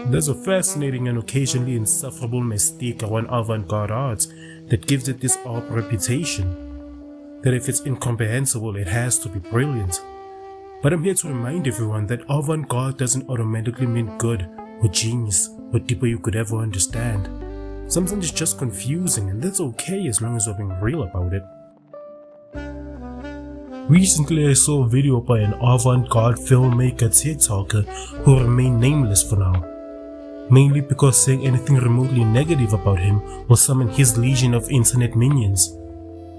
There's a fascinating and occasionally insufferable mystique around avant-garde art that gives it this odd reputation, that if it's incomprehensible it has to be brilliant. But I'm here to remind everyone that avant-garde doesn't automatically mean good or genius or deeper you could ever understand. Sometimes it's just confusing, and that's okay as long as we're being real about it. Recently I saw a video by an avant-garde filmmaker TikToker who remained nameless for now, mainly because saying anything remotely negative about him will summon his legion of internet minions.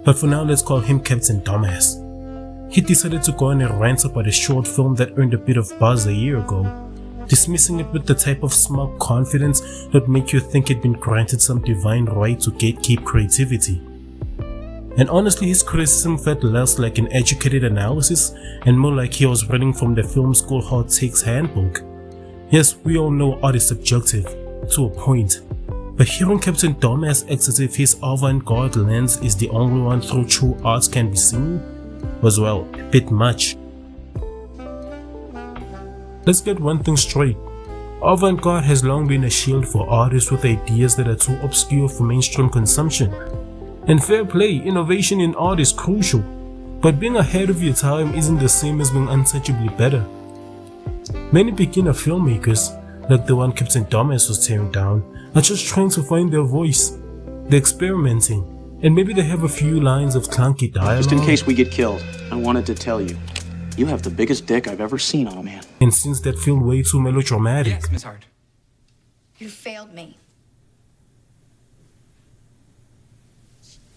But for now let's call him Captain Dumbass. He decided to go on a rant about a short film that earned a bit of buzz a year ago, dismissing it with the type of smug confidence that make you think it'd been granted some divine right to gatekeep creativity. And honestly, his criticism felt less like an educated analysis and more like he was reading from the film school hot takes handbook. Yes, we all know art is subjective, to a point, but hearing Captain Dumbass act as if his avant-garde lens is the only one through true art can be seen was, well, a bit much. Let's get one thing straight. Avant-garde has long been a shield for artists with ideas that are too obscure for mainstream consumption. And fair play, innovation in art is crucial, but being ahead of your time isn't the same as being untouchably better. Many beginner filmmakers, like the one Captain Dumbass was tearing down, are just trying to find their voice. They're experimenting, and maybe they have a few lines of clunky dialogue. Just in case we get killed, I wanted to tell you, you have the biggest dick I've ever seen on a man. And scenes that feel way too melodramatic. Yes, Miss Hart. You failed me.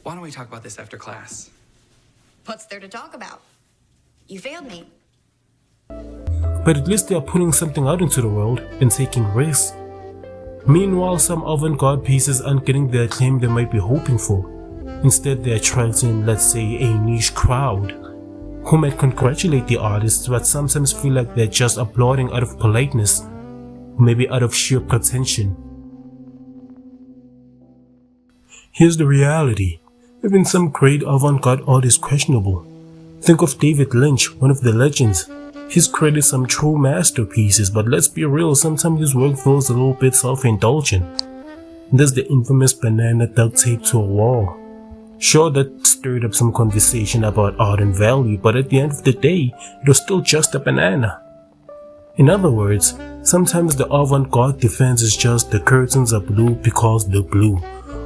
Why don't we talk about this after class? What's there to talk about? You failed me. But at least they are putting something out into the world and taking risks. Meanwhile, some avant-garde pieces aren't getting the acclaim they might be hoping for. Instead, they're attracting, let's say, a niche crowd, who might congratulate the artists but sometimes feel like they're just applauding out of politeness, or maybe out of sheer pretension. Here's the reality. Even some great avant-garde art is questionable. Think of David Lynch, one of the legends. He's created some true masterpieces, but let's be real, sometimes his work feels a little bit self-indulgent. There's the infamous banana duct tape to a wall. Sure, that stirred up some conversation about art and value, but at the end of the day, it was still just a banana. In other words, sometimes the avant-garde defense is just the curtains are blue because they're blue,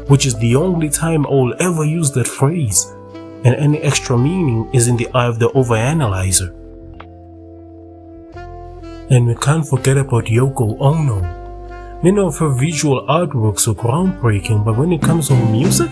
which is the only time I will ever use that phrase, and any extra meaning is in the eye of the overanalyzer. And we can't forget about Yoko Ono. Many of her visual artworks are groundbreaking, but when it comes to music?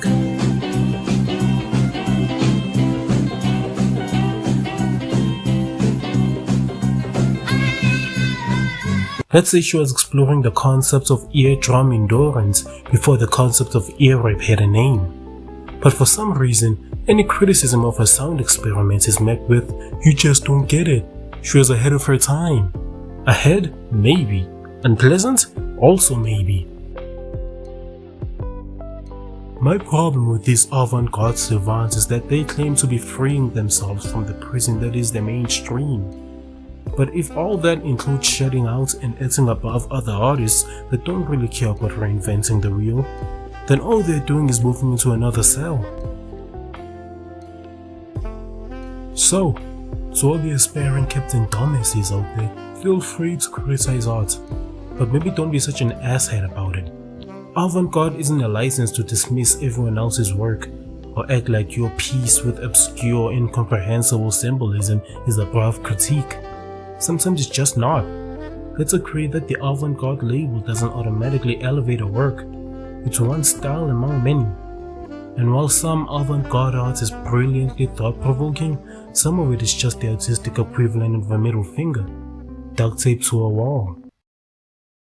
Let's say she was exploring the concepts of eardrum endurance before the concept of ear rape had a name. But for some reason, any criticism of her sound experiments is met with, "You just don't get it. She was ahead of her time." Ahead? Maybe. Unpleasant? Also maybe. My problem with these avant-garde savants is that they claim to be freeing themselves from the prison that is the mainstream. But if all that includes shutting out and acting above other artists that don't really care about reinventing the wheel, then all they're doing is moving into another cell. So, to all the aspiring Captain Dumbasses out there, feel free to criticize art, but maybe don't be such an asshead about it. Avant-garde isn't a license to dismiss everyone else's work, or act like your piece with obscure, incomprehensible symbolism is above critique. Sometimes it's just not. Let's agree that the avant-garde label doesn't automatically elevate a work. It's one style among many. And while some avant-garde art is brilliantly thought-provoking, some of it is just the artistic equivalent of a middle finger, duct tape to a wall.